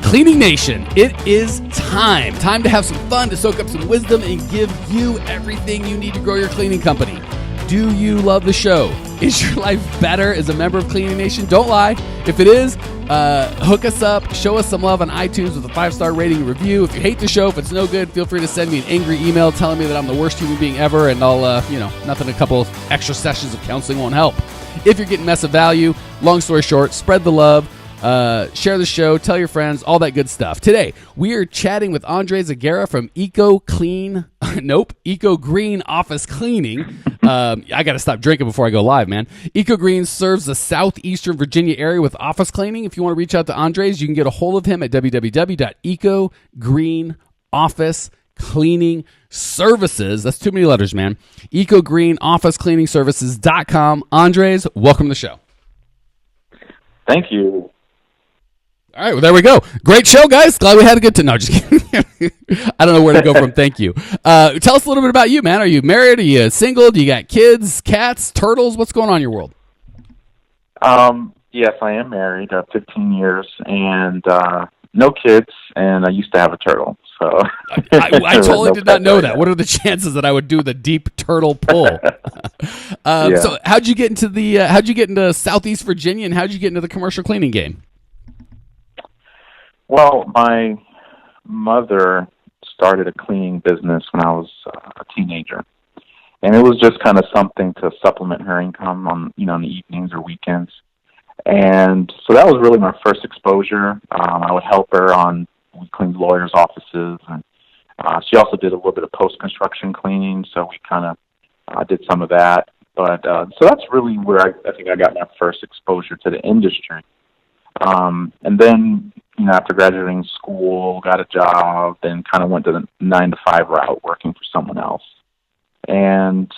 Cleaning Nation, it is time to have some fun, to soak up some wisdom, and give you everything you need to grow your cleaning company. Do you love the show? Is your life better as a member of Cleaning Nation? Don't lie. If it is, hook us up, show us some love on iTunes with a 5-star rating and review. If you hate the show, if it's no good, feel free to send me an angry email telling me that I'm the worst human being ever, and I'll, nothing, a couple extra sessions of counseling won't help. If you're getting massive value, long story short, spread the love. Share the show, tell your friends, all that good stuff. Today, we are chatting with Higuera from EcoClean. EcoGreen Office Cleaning. I got to stop drinking before I go live, man. EcoGreen serves the southeastern Virginia area with office cleaning. If you want to reach out to Andres, you can get a hold of him at www.ecogreenofficecleaningservices. That's too many letters, man. EcoGreenOfficeCleaningservices.com. Andres, welcome to the show. Thank you. All right, well, there we go. Great show, guys. Glad we had a good time. No, just kidding. I don't know where to go from thank you. Tell us a little bit about you, man. Are you married? Are you single? Do you got kids, cats, turtles? What's going on in your world? Yes, I am married, 15 years, and no kids, and I used to have a turtle. So I totally did not know that. What are the chances that I would do the deep turtle pull? So how'd you get into Southeast Virginia, and how'd you get into the commercial cleaning game? Well, my mother started a cleaning business when I was a teenager, and it was just kind of something to supplement her income on, in the evenings or weekends. And so that was really my first exposure. I would help her we cleaned lawyers' offices, and she also did a little bit of post-construction cleaning, so we kind of did some of that. But so that's really where I think I got my first exposure to the industry. And then, after graduating school, got a job, then kind of went to the 9-to-5 route, working for someone else. And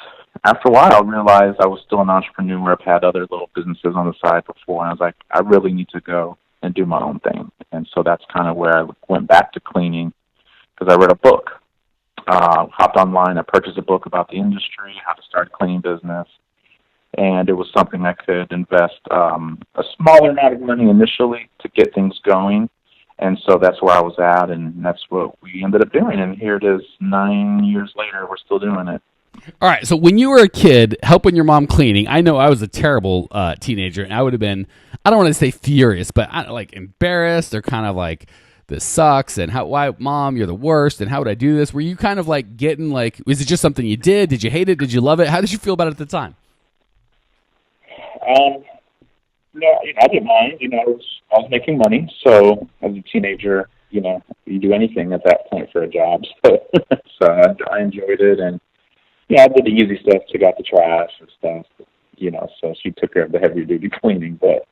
after a while, I realized I was still an entrepreneur. I've had other little businesses on the side before, and I was like, I really need to go and do my own thing. And so that's kind of where I went back to cleaning, because I read a book. Hopped online, I purchased a book about the industry, how to start a cleaning business. And it was something I could invest a smaller amount of money initially to get things going. And so that's where I was at, and that's what we ended up doing. And here it is 9 years later, we're still doing it. All right, so when you were a kid helping your mom cleaning, I know I was a terrible teenager, and I would have been, I don't want to say furious, but embarrassed, or kind of like, this sucks, and why, Mom, you're the worst, and how would I do this? Were you kind of like getting like, was it just something you did? Did you hate it? Did you love it? How did you feel about it at the time? No, I didn't mind. I was making money, so as a teenager, you do anything at that point for a job. So, I enjoyed it, and I did the easy stuff, took out the trash and stuff. So she took care of the heavier duty cleaning, but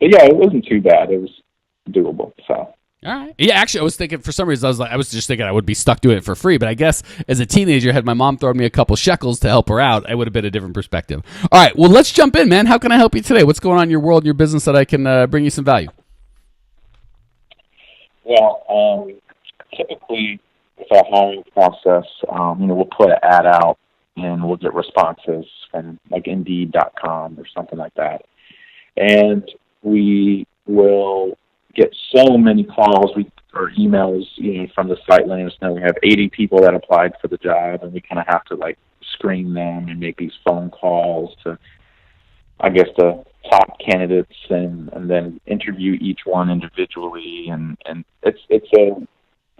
yeah, it wasn't too bad. It was doable. So. All right. Yeah, actually, I was thinking, for some reason, I was just thinking I would be stuck doing it for free. But I guess as a teenager, had my mom thrown me a couple shekels to help her out, it would have been a different perspective. All right. Well, let's jump in, man. How can I help you today? What's going on in your world and your business that I can bring you some value? Well, typically with our hiring process, we'll put an ad out and we'll get responses from like Indeed.com or something like that. And we will get so many calls or emails, from the site letting us know we have 80 people that applied for the job, and we kind of have to like screen them and make these phone calls to, I guess, the top candidates, and then interview each one individually, and it's a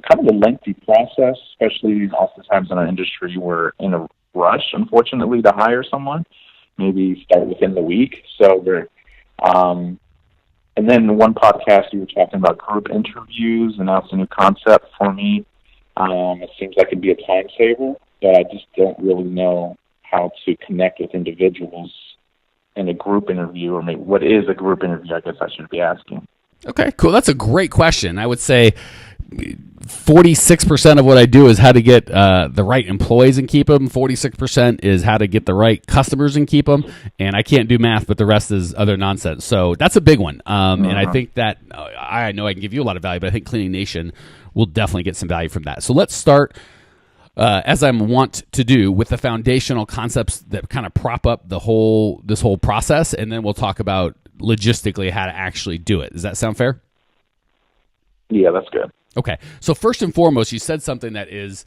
kind of a lengthy process, especially oftentimes in our industry. We're in a rush, unfortunately, to hire someone, maybe start within the week. So we're and then in one podcast, you were talking about group interviews, and that's a new concept for me. It seems like it'd be a time saver, but I just don't really know how to connect with individuals in a group interview, or maybe what is a group interview, I guess I should be asking. Okay, cool. That's a great question. I would say 46% of what I do is how to get the right employees and keep them. 46% is how to get the right customers and keep them. And I can't do math, but the rest is other nonsense. So that's a big one. And I think that I know I can give you a lot of value, but I think Cleaning Nation will definitely get some value from that. So let's start, as I'm wont to do, with the foundational concepts that kind of prop up this whole process, and then we'll talk about logistically how to actually do it. Does that sound fair? Yeah, that's good. Okay. So first and foremost, you said something that is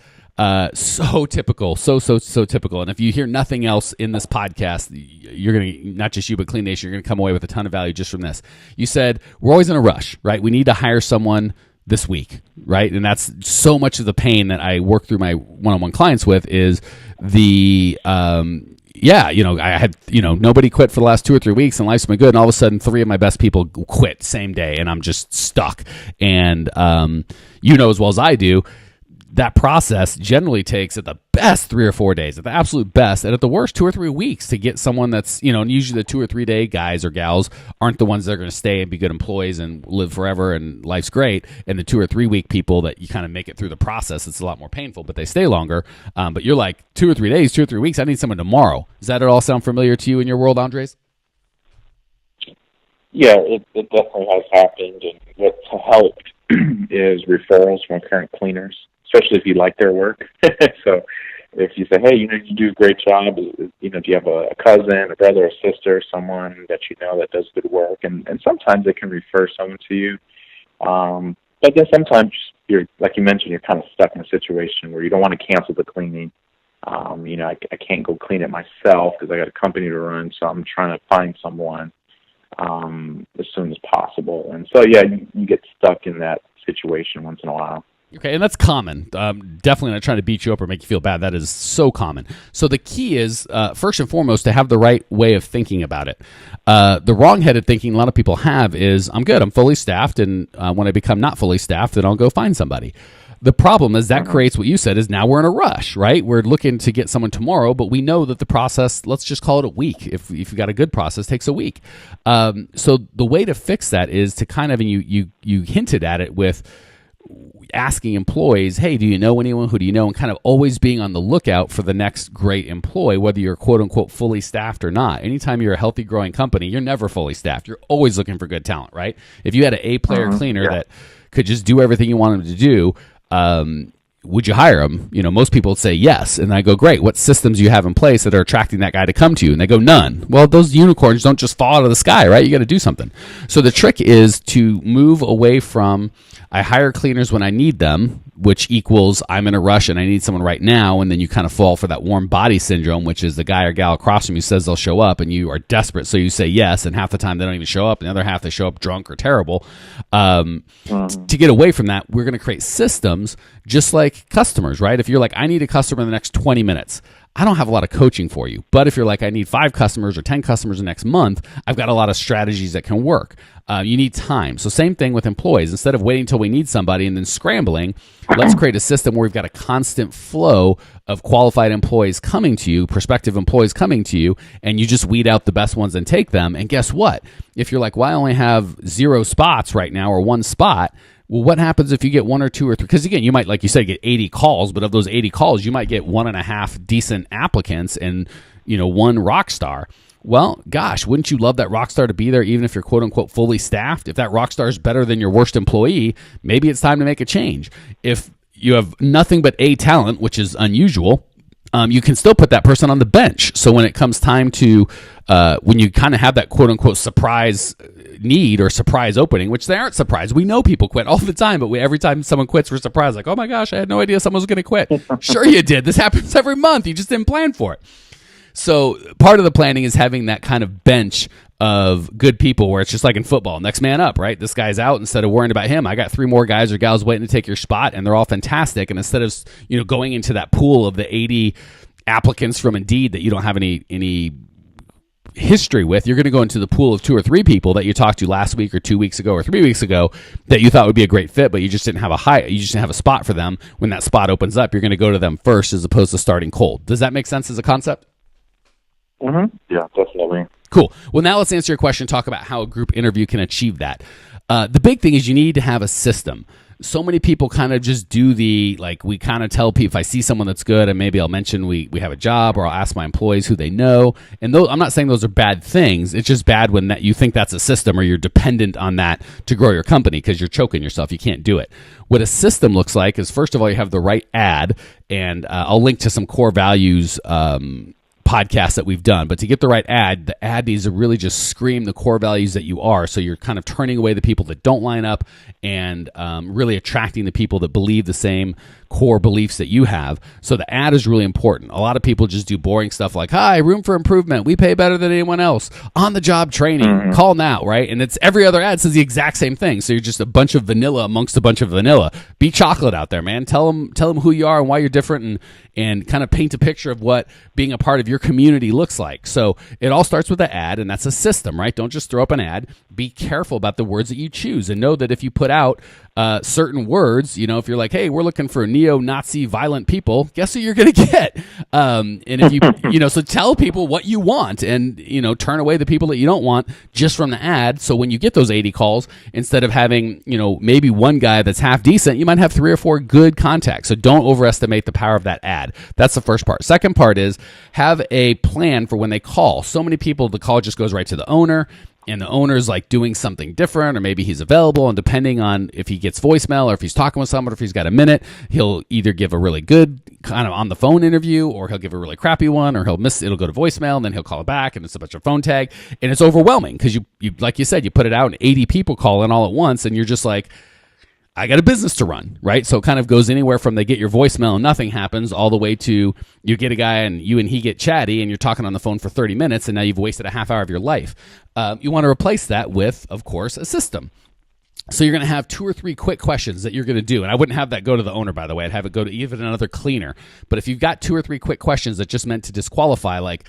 so typical, so typical. And if you hear nothing else in this podcast, you're going to, not just you, but Clean Nation, you're going to come away with a ton of value just from this. You said, we're always in a rush, right? We need to hire someone this week, right? And that's so much of the pain that I work through my one-on-one clients with is the, I had, nobody quit for the last 2 or 3 weeks and life's been good. And all of a sudden 3 of my best people quit same day and I'm just stuck. And, as well as I do, that process generally takes at the best 3 or 4 days, at the absolute best, and at the worst 2 or 3 weeks to get someone that's, and usually the 2 or 3 day guys or gals aren't the ones that are going to stay and be good employees and live forever and life's great. And the 2 or 3 week people that you kind of make it through the process, it's a lot more painful, but they stay longer. But you're like 2 or 3 days, 2 or 3 weeks, I need someone tomorrow. Does that at all sound familiar to you in your world, Andres? Yeah, it definitely has happened. And what's helped is referrals from current cleaners, especially if you like their work. So if you say, hey, you do a great job, do you have a cousin, a brother, a sister, someone that that does good work? And sometimes they can refer someone to you. But then sometimes you're, like you mentioned, you're kind of stuck in a situation where you don't want to cancel the cleaning. I can't go clean it myself because I got a company to run, so I'm trying to find someone as soon as possible. And so, yeah, you get stuck in that situation once in a while. Okay, and that's common. Definitely not trying to beat you up or make you feel bad. That is so common. So the key is, first and foremost, to have the right way of thinking about it. The wrong-headed thinking a lot of people have is, I'm good, I'm fully staffed, and when I become not fully staffed, then I'll go find somebody. The problem is that creates what you said is now we're in a rush, right? We're looking to get someone tomorrow, but we know that the process, let's just call it a week. If you've got a good process, takes a week. So the way to fix that is to kind of, and you hinted at it with asking employees, hey, do you know anyone? Who do you know? And kind of always being on the lookout for the next great employee, whether you're quote unquote fully staffed or not. Anytime you're a healthy growing company, you're never fully staffed. You're always looking for good talent, right? If you had an A-player cleaner that could just do everything you want him to do, would you hire him? Most people would say yes. And I go, great. What systems do you have in place that are attracting that guy to come to you? And they go, none. Well, those unicorns don't just fall out of the sky, right? You got to do something. So the trick is to move away from I hire cleaners when I need them, which equals I'm in a rush and I need someone right now. And then you kind of fall for that warm body syndrome, which is the guy or gal across from you says they'll show up and you are desperate. So you say yes. And half the time they don't even show up. And the other half they show up drunk or terrible. To get away from that, we're going to create systems just like customers, right? If you're like, I need a customer in the next 20 minutes. I don't have a lot of coaching for you. But if you're like, I need 5 customers or 10 customers the next month, I've got a lot of strategies that can work. You need time. So same thing with employees. Instead of waiting until we need somebody and then scrambling, let's create a system where we've got a constant flow of qualified employees coming to you, prospective employees coming to you, and you just weed out the best ones and take them. And guess what? If you're like, well, I only have 0 spots right now or 1 spot, well, what happens if you get 1 or 2 or 3? Because again, you might, like you said, get 80 calls, but of those 80 calls, you might get 1.5 decent applicants and 1 rock star. Well, gosh, wouldn't you love that rock star to be there even if you're quote unquote fully staffed? If that rock star is better than your worst employee, maybe it's time to make a change. If you have nothing but A talent, which is unusual, you can still put that person on the bench. So when it comes time to, when you kind of have that quote unquote surprise need or surprise opening, which they aren't surprised. We know people quit all the time, but every time someone quits, we're surprised. Like, oh my gosh, I had no idea someone was going to quit. Sure you did. This happens every month. You just didn't plan for it. So part of the planning is having that kind of bench of good people where it's just like in football, next man up, right? This guy's out. Instead of worrying about him, I got 3 more guys or gals waiting to take your spot, and they're all fantastic. And instead of going into that pool of the 80 applicants from Indeed that you don't have any history with, you're going to go into the pool of 2 or 3 people that you talked to last week or 2 weeks ago or 3 weeks ago that you thought would be a great fit, but you just didn't have a spot for them. When that spot opens up, you're going to go to them first as opposed to starting cold. Does that make sense as a concept? Yeah, definitely. Cool. Well, now let's answer your question and talk about how a group interview can achieve that. The big thing is you need to have a system. So many people kind of just do we kind of tell people, if I see someone that's good, and maybe I'll mention we have a job, or I'll ask my employees who they know. And I'm not saying those are bad things. It's just bad when you think that's a system or you're dependent on that to grow your company because you're choking yourself. You can't do it. What a system looks like is, first of all, you have the right ad, and I'll link to some core values podcasts that we've done. But to get the right ad, the ad needs to really just scream the core values that you are. So you're kind of turning away the people that don't line up and really attracting the people that believe the same core beliefs that you have. So the ad is really important. A lot of people just do boring stuff like, hi, room for improvement. We pay better than anyone else. On the job training. Call now, right? And it's every other ad says the exact same thing. So you're just a bunch of vanilla amongst a bunch of vanilla. Be chocolate out there, man. Tell them who you are and why you're different, and kind of paint a picture of what being a part of your community looks like. So it all starts with the ad, and that's a system, right? Don't just throw up an ad. Be careful about the words that you choose, and know that if you put out certain words, if you're like, hey, we're looking for neo-Nazi violent people, guess who you're going to get? And if you, so tell people what you want, and, turn away the people that you don't want just from the ad. So when you get those 80 calls, instead of having, maybe one guy that's half decent, you might have 3 or 4 good contacts. So don't overestimate the power of that ad. That's the first part. Second part is have a plan for when they call. So many people, the call just goes right to the owner, and the owner's like doing something different, or maybe he's available, and depending on if he gets voicemail or if he's talking with someone or if he's got a minute, he'll either give a really good kind of on the phone interview, or he'll give a really crappy one, or it'll go to voicemail, and then he'll call it back, and it's a bunch of phone tag, and it's overwhelming because you like you said, you put it out and 80 people call in all at once, and you're just like, I got a business to run, right? So it kind of goes anywhere from they get your voicemail and nothing happens, all the way to you get a guy and you and he get chatty and you're talking on the phone for 30 minutes and now you've wasted a half hour of your life. You want to replace that with, of course, a system. So you're going to have 2 or 3 quick questions that you're going to do. And I wouldn't have that go to the owner, by the way. I'd have it go to even another cleaner. But if you've got 2 or 3 quick questions that just meant to disqualify, like,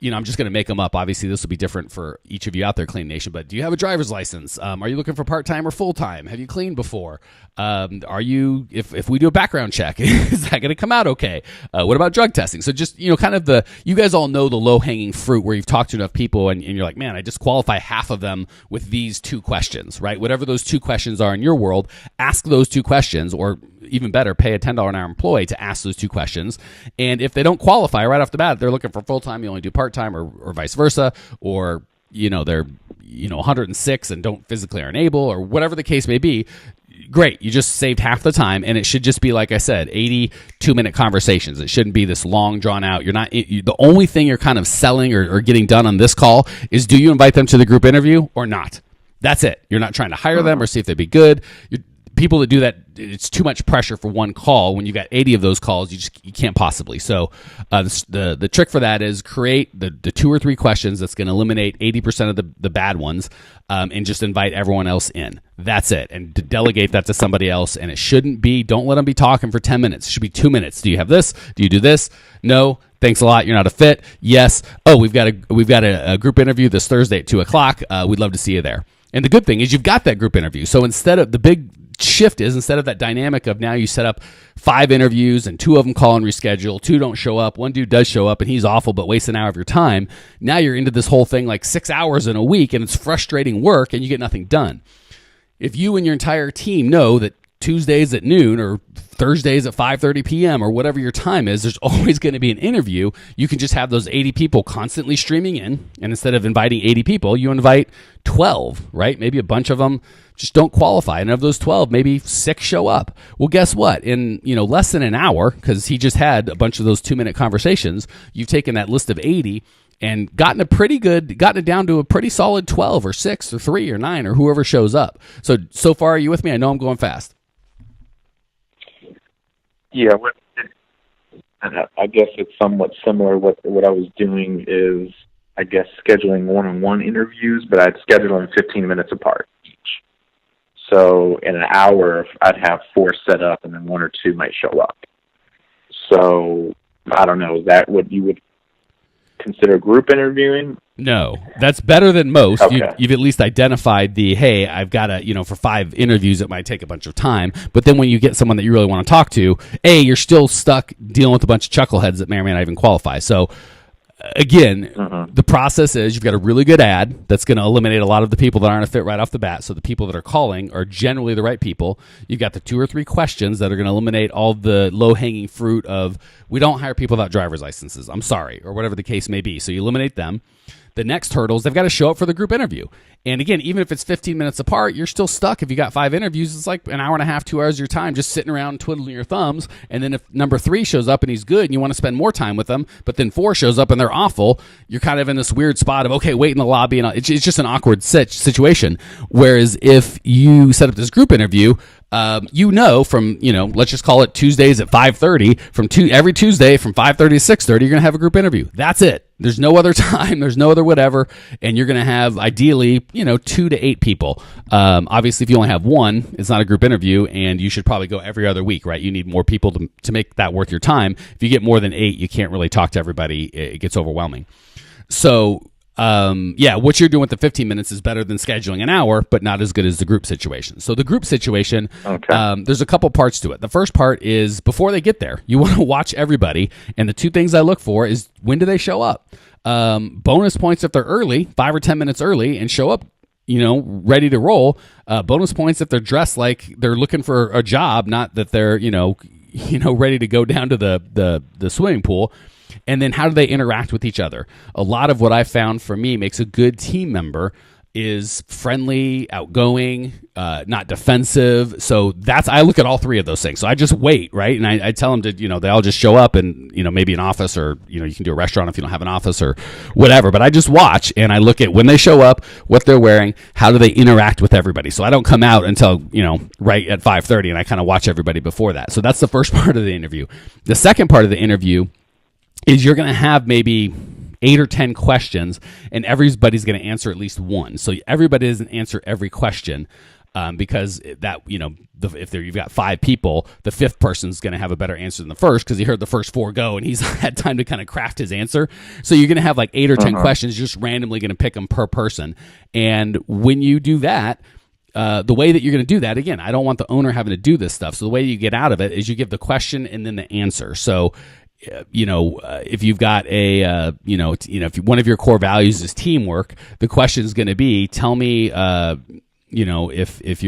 I'm just going to make them up. Obviously, this will be different for each of you out there, Clean Nation. But do you have a driver's license? Are you looking for part-time or full-time? Have you cleaned before? Are you, if we do a background check, is that going to come out okay? What about drug testing? So just, kind of you guys all know the low-hanging fruit where you've talked to enough people and you're like, man, I disqualify half of them with these 2 questions, right? Whatever those 2 questions are in your world, ask those 2 questions, or even better, pay a $10 an hour employee to ask those 2 questions. And if they don't qualify right off the bat, they're looking for full-time, you only do part-time, or vice versa, or, they're, 106 and don't physically aren't able, or whatever the case may be, great. You just saved half the time, and it should just be, like I said, 80 2-minute conversations. It shouldn't be this long, drawn out. The only thing you're kind of selling or getting done on this call is, do you invite them to the group interview or not? That's it. You're not trying to hire them or see if they'd be good. People that do that, it's too much pressure for one call. When you got 80 of those calls, you can't possibly. So the trick for that is create the 2 or 3 questions that's going to eliminate 80% of the bad ones, and just invite everyone else in. That's it. And to delegate that to somebody else. And it shouldn't be, don't let them be talking for 10 minutes. It should be 2 minutes. Do you have this? Do you do this? No. Thanks a lot. You're not a fit. Yes. Oh, we've got a group interview this Thursday at 2:00. We'd love to see you there. And the good thing is you've got that group interview. So instead of the big shift is, instead of that dynamic of now you set up 5 interviews and 2 of them call and reschedule, 2 don't show up, 1 dude does show up and he's awful but wastes an hour of your time. Now you're into this whole thing like 6 hours in a week, and it's frustrating work and you get nothing done. If you and your entire team know that Tuesdays at noon or Thursdays at 5:30 p.m. or whatever your time is, there's always going to be an interview. You can just have those 80 people constantly streaming in, and instead of inviting 80 people, you invite 12, right? Maybe a bunch of them just don't qualify, and of those 12, maybe 6 show up. Well, guess what? In less than an hour, because he just had a bunch of those 2-minute conversations, you've taken that list of 80 and gotten it down to a pretty solid 12 or 6 or 3 or 9 or whoever shows up. So far, are you with me? I know I'm going fast. Yeah, I guess it's somewhat similar. What I was doing is, I guess, scheduling one-on-one interviews, but I'd schedule them 15 minutes apart each. So in an hour, I'd have 4 set up, and then 1 or 2 might show up. So I don't know. Is that what you would consider group interviewing? No, that's better than most. Okay. You've at least identified hey, I've got for 5 interviews, it might take a bunch of time. But then when you get someone that you really want to talk to, you're still stuck dealing with a bunch of chuckleheads that may or may not even qualify. So again, the process is you've got a really good ad that's going to eliminate a lot of the people that aren't a fit right off the bat. So the people that are calling are generally the right people. You've got the 2 or 3 questions that are going to eliminate all the low-hanging fruit of, we don't hire people without driver's licenses, I'm sorry, or whatever the case may be. So you eliminate them. The next hurdle is they've got to show up for the group interview. And again, even if it's 15 minutes apart, you're still stuck. If you got 5 interviews, it's like an hour and a half, 2 hours of your time just sitting around twiddling your thumbs. And then if number 3 shows up and he's good and you want to spend more time with them, but then 4 shows up and they're awful, you're kind of in this weird spot of, okay, wait in the lobby. And it's just an awkward situation. Whereas if you set up this group interview, from, let's just call it Tuesdays at 5:30, every Tuesday from 5:30 to 6:30, you're going to have a group interview. That's it. There's no other time. There's no other whatever. And you're going to have ideally, 2 to 8 people. Obviously, if you only have 1, it's not a group interview, and you should probably go every other week, right? You need more people to make that worth your time. If you get more than 8, you can't really talk to everybody. It gets overwhelming. So, what you're doing with the 15 minutes is better than scheduling an hour, but not as good as the group situation. So the group situation, there's a couple parts to it. The first part is before they get there, you want to watch everybody. And the 2 things I look for is when do they show up? Bonus points if they're early, 5 or 10 minutes early, and show up, ready to roll. Bonus points if they're dressed like they're looking for a job, not that they're, ready to go down to the swimming pool. And then how do they interact with each other? A lot of what I found for me makes a good team member is friendly, outgoing, not defensive. So I look at all 3 of those things. So I just wait, right? And I tell them to, they all just show up and, maybe an office or, you can do a restaurant if you don't have an office or whatever. But I just watch and I look at when they show up, what they're wearing, how do they interact with everybody. So I don't come out until, right at 5:30 and I kind of watch everybody before that. So that's the first part of the interview. The second part of the interview is you're going to have maybe 8 or 10 questions, and everybody's going to answer at least one. So everybody doesn't answer every question because that, if you've got 5 people, the 5th person's going to have a better answer than the first because he heard the first 4 go and he's had time to kind of craft his answer. So you're going to have like 8 or 10 questions, just randomly going to pick them per person. And when you do that, the way that you're going to do that, again, I don't want the owner having to do this stuff. So the way you get out of it is you give the question and then the answer. So if you've got if one of your core values is teamwork, the question is going to be, tell me, if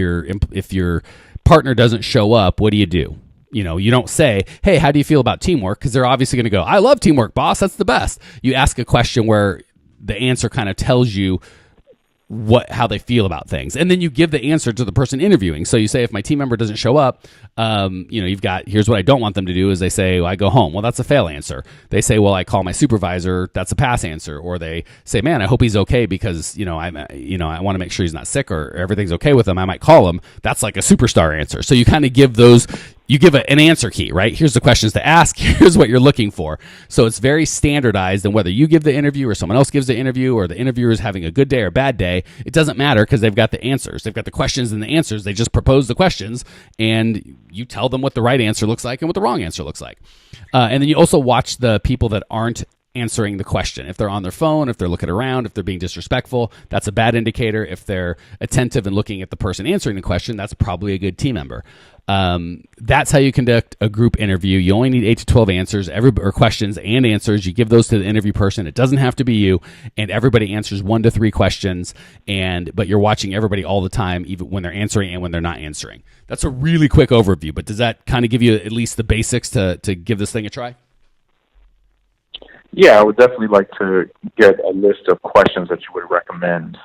your partner doesn't show up, what do you do? You don't say, hey, how do you feel about teamwork? Because they're obviously going to go, I love teamwork, boss. That's the best. You ask a question where the answer kind of tells you how they feel about things, and then you give the answer to the person interviewing. So you say, if my team member doesn't show up, here's what I don't want them to do is they say, well, I go home. Well, that's a fail answer. They say, well, I call my supervisor. That's a pass answer. Or they say, man, I hope he's okay because I want to make sure he's not sick or everything's okay with him. I might call him. That's like a superstar answer. So you kind of give those. You give an answer key, right? Here's the questions to ask. Here's what you're looking for. So it's very standardized, and whether you give the interview or someone else gives the interview or the interviewer is having a good day or bad day, it doesn't matter because they've got the answers. They've got the questions and the answers. They just propose the questions, and you tell them what the right answer looks like and what the wrong answer looks like. And then you also watch the people that aren't answering the question. If they're on their phone, if they're looking around, if they're being disrespectful, that's a bad indicator. If they're attentive and looking at the person answering the question, that's probably a good team member. That's how you conduct a group interview. You only need 8 to 12 answers, or questions and answers. You give those to the interview person. It doesn't have to be you, and everybody answers 1 to 3 questions. But you're watching everybody all the time, even when they're answering and when they're not answering. That's a really quick overview, but does that kind of give you at least the basics to give this thing a try? Yeah, I would definitely like to get a list of questions that you would recommend.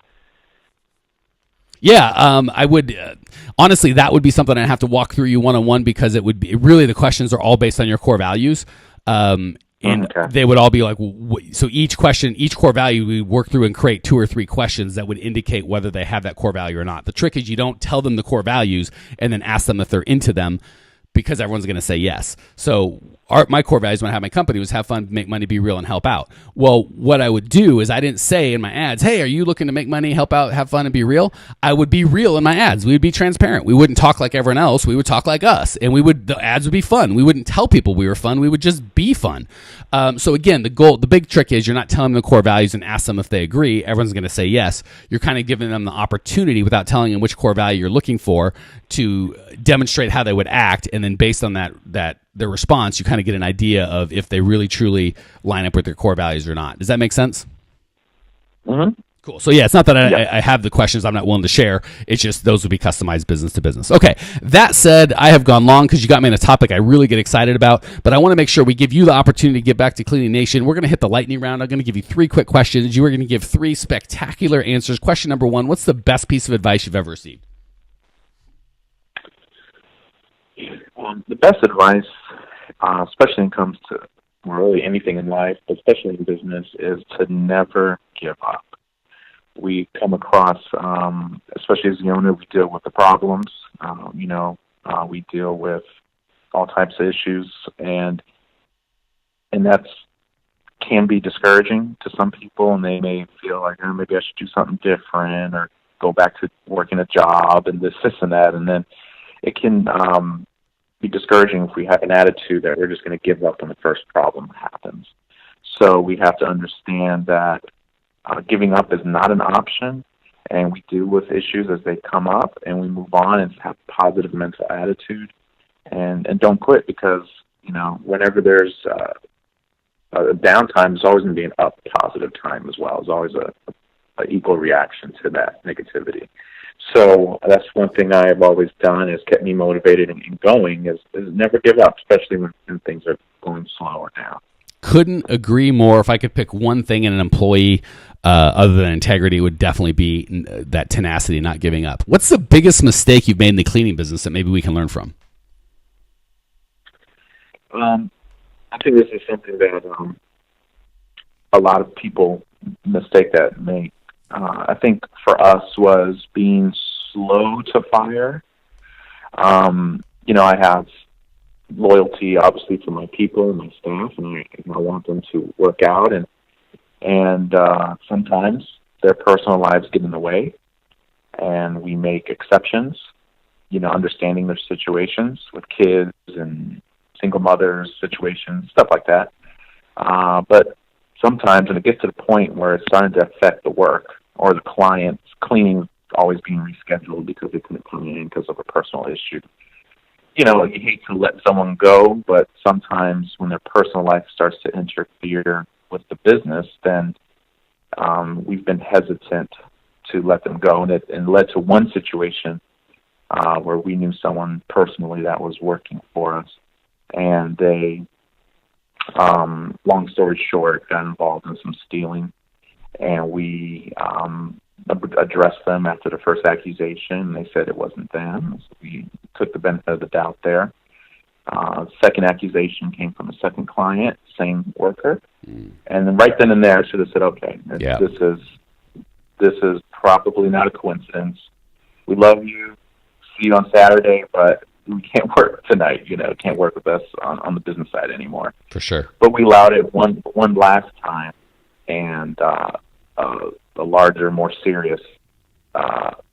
Yeah, I would. Honestly, that would be something I'd have to walk through you one-on-one because it would be really the questions are all based on your core values. And they would all be like, so each core value, we work through and create 2 or 3 questions that would indicate whether they have that core value or not. The trick is you don't tell them the core values and then ask them if they're into them because everyone's going to say yes. So my core values when I had my company was have fun, make money, be real, and help out. Well, what I would do is I didn't say in my ads, hey, are you looking to make money, help out, have fun, and be real? I would be real in my ads. We would be transparent. We wouldn't talk like everyone else. We would talk like us, and the ads would be fun. We wouldn't tell people we were fun. We would just be fun. So again, the big trick is you're not telling them the core values and ask them if they agree. Everyone's going to say yes. You're kind of giving them the opportunity without telling them which core value you're looking for to demonstrate how they would act, and then based on that their response, you kind of get an idea of if they really truly line up with their core values or not. Does that make sense? Mm-hmm. Cool. So yeah, it's not that I have the questions I'm not willing to share. It's just those would be customized business to business. Okay. That said, I have gone long because you got me on a topic I really get excited about, but I want to make sure we give you the opportunity to get back to Cleaning Nation. We're going to hit the lightning round. I'm going to give you 3 quick questions. You are going to give 3 spectacular answers. Question number 1, what's the best piece of advice you've ever received? The best advice, especially when it comes to really anything in life, but especially in business, is to never give up. We come across, especially as the owner, we deal with the problems. We deal with all types of issues, and that can be discouraging to some people, and they may feel like, oh, maybe I should do something different or go back to working a job and this and that, and then it can be discouraging if we have an attitude that we're just going to give up when the first problem happens. So we have to understand that giving up is not an option, and we deal with issues as they come up, and we move on and have a positive mental attitude, and don't quit, because whenever there's a downtime, there's always going to be an up positive time as well. There's always a equal reaction to that negativity. So that's one thing I have always done, has kept me motivated and going, is never give up, especially when things are going slower now. Couldn't agree more. If I could pick one thing in an employee other than integrity, it would definitely be that tenacity, not giving up. What's the biggest mistake you've made in the cleaning business that maybe we can learn from? I think this is something that a lot of people mistake that make. I think for us was being slow to fire. I have loyalty, obviously, for my people and my staff, and I want them to work out, and sometimes their personal lives get in the way, and we make exceptions, understanding their situations with kids and single mothers situations, stuff like that. But sometimes when it gets to the point where it's starting to affect the work or the client's cleaning always being rescheduled because they couldn't come in because of a personal issue, you hate to let someone go, but sometimes when their personal life starts to interfere with the business, then we've been hesitant to let them go, and it led to one situation where we knew someone personally that was working for us, and they, long story short, got involved in some stealing, and we addressed them after the first accusation, and they said it wasn't them. So we took the benefit of the doubt there. Second accusation came from a second client, same worker, and then right then and there, I should have said, okay, this is probably not a coincidence. We love you. See you on Saturday, but we can't work tonight. Can't work with us on the business side anymore. For sure. But we allowed it one last time, and a larger, more serious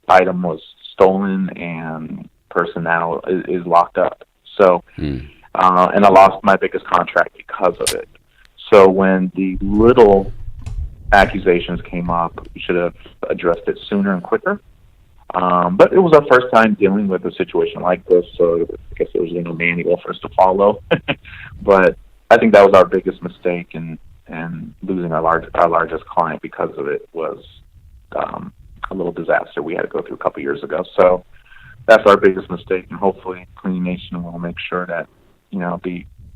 item was stolen, and person now is locked up. So, and I lost my biggest contract because of it. So when the little accusations came up, we should have addressed it sooner and quicker. But it was our first time dealing with a situation like this, so I guess there was no manual for us to follow. But I think that was our biggest mistake, and losing our largest client because of it was a little disaster we had to go through a couple years ago. So that's our biggest mistake, and hopefully Cleaning Nation will make sure that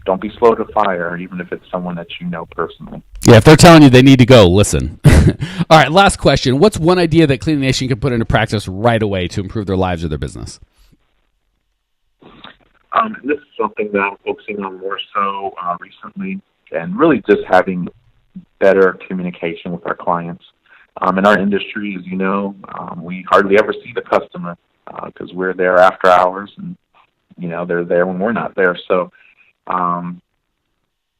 don't be slow to fire, even if it's someone that you know personally. Yeah, if they're telling you they need to go, listen. All right, last question. What's one idea that Cleaning Nation can put into practice right away to improve their lives or their business? This is something that I'm focusing on more so recently, and really just having better communication with our clients. In our industry, as you know, we hardly ever see the customer because we're there after hours, and they're there when we're not there. So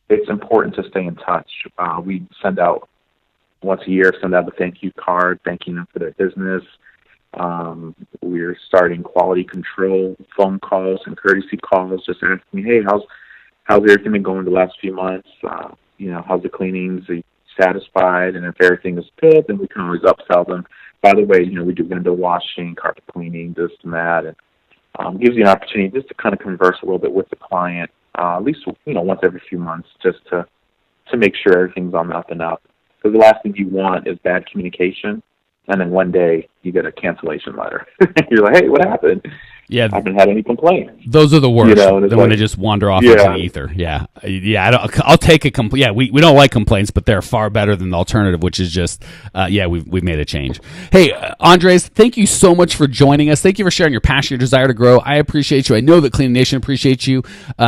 it's important to stay in touch. We send out once a year, a thank you card, thanking them for their business. We're starting quality control phone calls and courtesy calls, just asking, hey, how's everything been going the last few months? How's the cleanings? Are you satisfied? And if everything is good, then we can always upsell them. By the way, we do window washing, carpet cleaning, this and that, and gives you an opportunity just to kind of converse a little bit with the client, at least once every few months, just to make sure everything's on the up and up. Because the last thing you want is bad communication, And then one day you get a cancellation letter. You're like, hey, what happened? Yeah, I haven't had any complaints. Those are the worst. Then when they just wander off into the ether. Yeah. I'll take a complaint. Yeah, we don't like complaints, but they're far better than the alternative, which is just we've made a change. Hey, Andres, thank you so much for joining us. Thank you for sharing your passion, your desire to grow. I appreciate you. I know that Cleaning Nation appreciates you.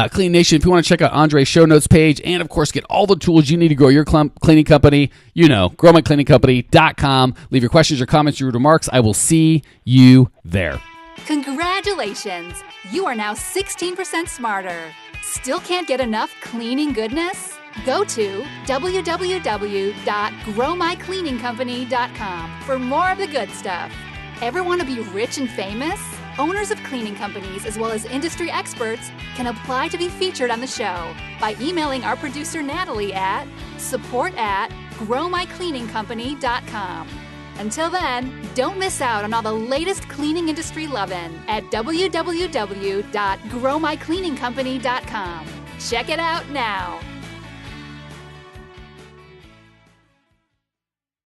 Cleaning Nation, if you want to check out Andres' show notes page and of course get all the tools you need to grow your cleaning company, growmycleaningcompany.com. Leave your questions, your comments, your remarks. I will see you there. Congratulations! You are now 16% smarter. Still can't get enough cleaning goodness? Go to www.growmycleaningcompany.com for more of the good stuff. Ever want to be rich and famous? Owners of cleaning companies as well as industry experts can apply to be featured on the show by emailing our producer Natalie at support@growmycleaningcompany.com. Until then, don't miss out on all the latest cleaning industry lovin' at www.growmycleaningcompany.com. Check it out now.